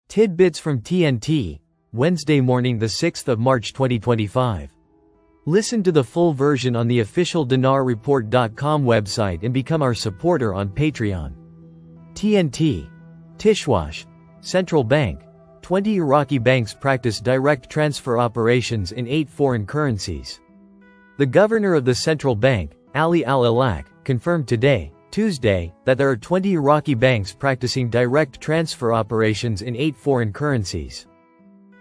Tidbits from TNT, Wednesday morning the 6th of March 2025. Listen to the full version on the official dinarreport.com website and become our supporter on Patreon. TNT. Tishwash. Central Bank. 20 Iraqi banks practice direct transfer operations in 8 foreign currencies. The governor of the central bank, Ali Al-Alak, confirmed today, Tuesday, that there are 20 Iraqi banks practicing direct transfer operations in 8 foreign currencies.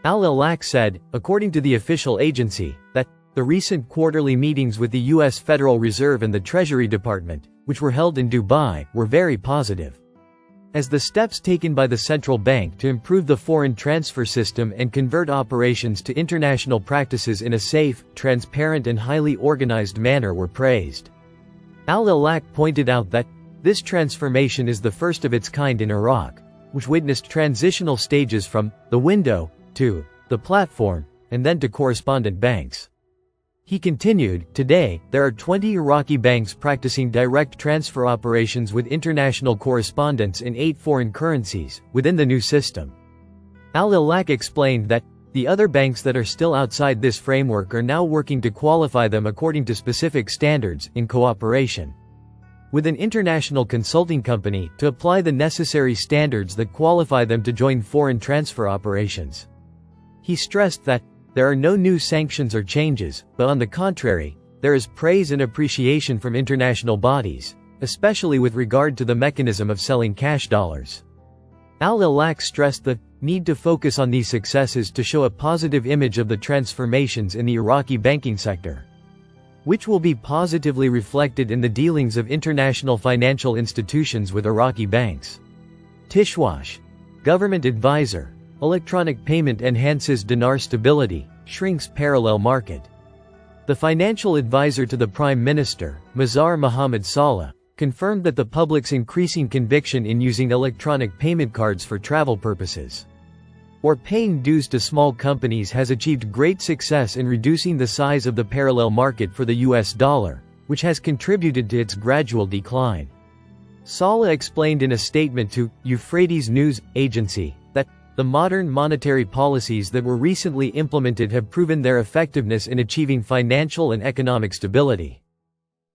Al-Alak said, according to the official agency, that the recent quarterly meetings with the U.S. Federal Reserve and the Treasury Department, which were held in Dubai, were very positive. As the steps taken by the central bank to improve the foreign transfer system and convert operations to international practices in a safe, transparent and highly organized manner were praised. Al-Alak pointed out that this transformation is the first of its kind in Iraq, which witnessed transitional stages from the window to the platform and then to correspondent banks. He continued, today, there are 20 Iraqi banks practicing direct transfer operations with international correspondents in 8 foreign currencies, within the new system. Al-Alak explained that the other banks that are still outside this framework are now working to qualify them according to specific standards, in cooperation with an international consulting company, to apply the necessary standards that qualify them to join foreign transfer operations. He stressed that there are no new sanctions or changes, but on the contrary, there is praise and appreciation from international bodies, especially with regard to the mechanism of selling cash dollars. Al-Alak stressed the need to focus on these successes to show a positive image of the transformations in the Iraqi banking sector, which will be positively reflected in the dealings of international financial institutions with Iraqi banks. Tishwash. Government advisor. Electronic payment enhances dinar stability, shrinks parallel market. The financial advisor to the Prime Minister, Mazhar Mohammad Saleh, confirmed that the public's increasing conviction in using electronic payment cards for travel purposes or paying dues to small companies has achieved great success in reducing the size of the parallel market for the US dollar, which has contributed to its gradual decline. Saleh explained in a statement to Euphrates News Agency that the modern monetary policies that were recently implemented have proven their effectiveness in achieving financial and economic stability,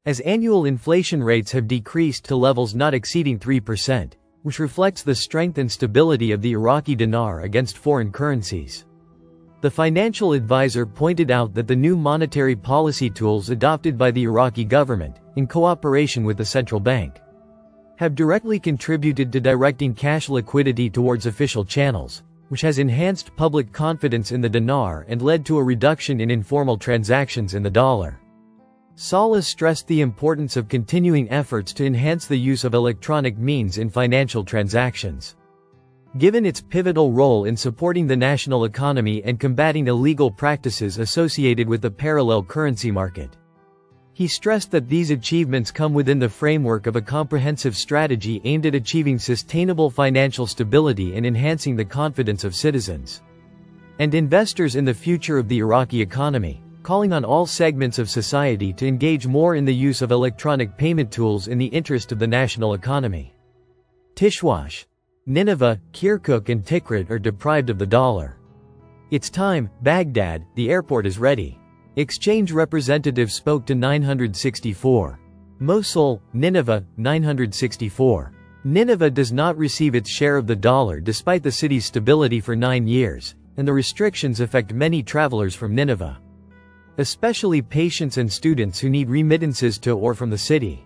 as annual inflation rates have decreased to levels not exceeding 3%, which reflects the strength and stability of the Iraqi dinar against foreign currencies. The financial advisor pointed out that the new monetary policy tools adopted by the Iraqi government, in cooperation with the central bank, have directly contributed to directing cash liquidity towards official channels, which has enhanced public confidence in the dinar and led to a reduction in informal transactions in the dollar. Saleh stressed the importance of continuing efforts to enhance the use of electronic means in financial transactions, given its pivotal role in supporting the national economy and combating illegal practices associated with the parallel currency market. He stressed that these achievements come within the framework of a comprehensive strategy aimed at achieving sustainable financial stability and enhancing the confidence of citizens and investors in the future of the Iraqi economy, calling on all segments of society to engage more in the use of electronic payment tools in the interest of the national economy. Tishwash. Nineveh, Kirkuk and Tikrit are deprived of the dollar. It's time, Baghdad, the airport is ready. Exchange representative spoke to 964. Mosul, Nineveh, 964. Nineveh does not receive its share of the dollar despite the city's stability for 9 years, and the restrictions affect many travelers from Nineveh, especially patients and students who need remittances to or from the city.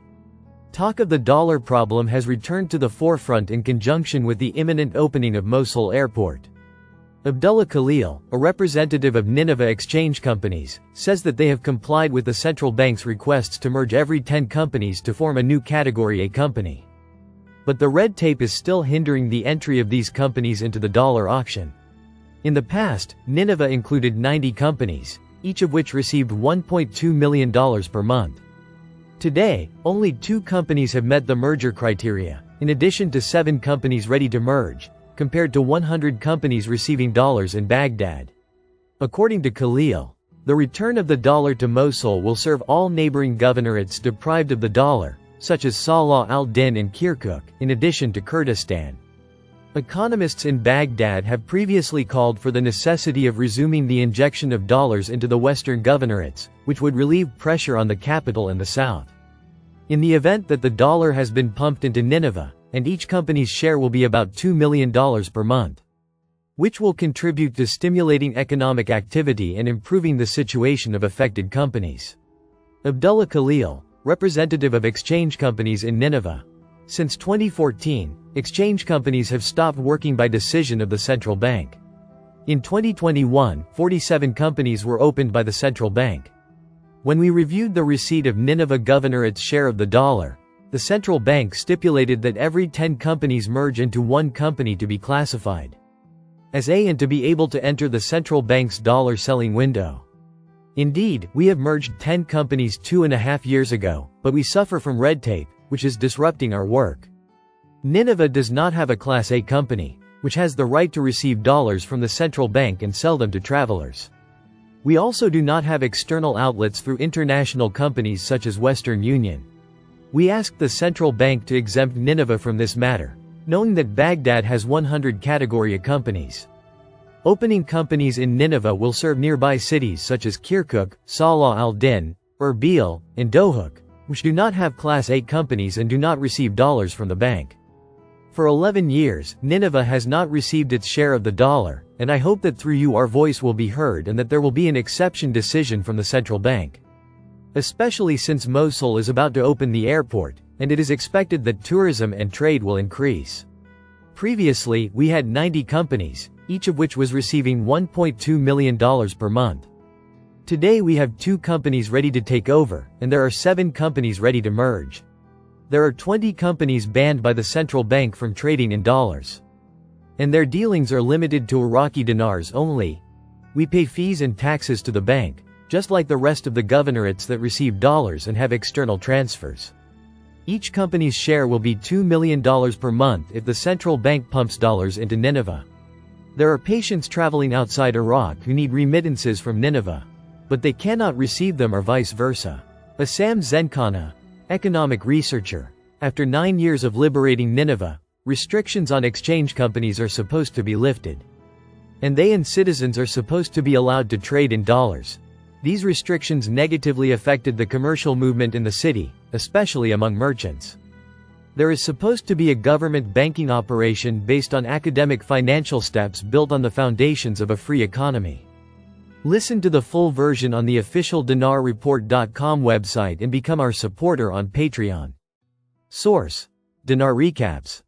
Talk of the dollar problem has returned to the forefront in conjunction with the imminent opening of Mosul Airport. Abdullah Khalil, a representative of Nineveh exchange companies, says that they have complied with the central bank's requests to merge every 10 companies to form a new Category A company. But the red tape is still hindering the entry of these companies into the dollar auction. In the past, Nineveh included 90 companies, each of which received $1.2 million per month. Today, only 2 companies have met the merger criteria, in addition to 7 companies ready to merge, compared to 100 companies receiving dollars in Baghdad. According to Khalil, the return of the dollar to Mosul will serve all neighboring governorates deprived of the dollar, such as Salah al-Din and Kirkuk, in addition to Kurdistan. Economists in Baghdad have previously called for the necessity of resuming the injection of dollars into the western governorates, which would relieve pressure on the capital and the south. In the event that the dollar has been pumped into Nineveh, and each company's share will be about $2 million per month, which will contribute to stimulating economic activity and improving the situation of affected companies. Abdullah Khalil, representative of exchange companies in Nineveh. Since 2014, exchange companies have stopped working by decision of the central bank. In 2021, 47 companies were opened by the central bank. When we reviewed the receipt of Nineveh Governorate's share of the dollar, the central bank stipulated that every 10 companies merge into one company to be classified as A and to be able to enter the central bank's dollar selling window. Indeed, we have merged 10 companies 2.5 years ago, but we suffer from red tape, which is disrupting our work. Nineveh does not have a Class A company, which has the right to receive dollars from the central bank and sell them to travelers. We also do not have external outlets through international companies such as Western Union. We asked the central bank to exempt Nineveh from this matter, knowing that Baghdad has 100 category A companies. Opening companies in Nineveh will serve nearby cities such as Kirkuk, Salah al-Din, Erbil, and Dohuk, which do not have Class A companies and do not receive dollars from the bank. For 11 years, Nineveh has not received its share of the dollar, and I hope that through you our voice will be heard and that there will be an exception decision from the central bank. Especially since Mosul is about to open the airport, and it is expected that tourism and trade will increase. Previously, we had 90 companies, each of which was receiving $1.2 million per month. Today we have 2 companies ready to take over, and there are 7 companies ready to merge. There are 20 companies banned by the central bank from trading in dollars. And their dealings are limited to Iraqi dinars only. We pay fees and taxes to the bank, just like the rest of the governorates that receive dollars and have external transfers. Each company's share will be $2 million per month if the central bank pumps dollars into Nineveh. There are patients traveling outside Iraq who need remittances from Nineveh, but they cannot receive them or vice versa. Assam Zenkana, economic researcher. After 9 years of liberating Nineveh, restrictions on exchange companies are supposed to be lifted. And they and citizens are supposed to be allowed to trade in dollars. These restrictions negatively affected the commercial movement in the city, especially among merchants. There is supposed to be a government banking operation based on academic financial steps built on the foundations of a free economy. Listen to the full version on the official dinarreport.com website and become our supporter on Patreon. Source: Dinar Recaps.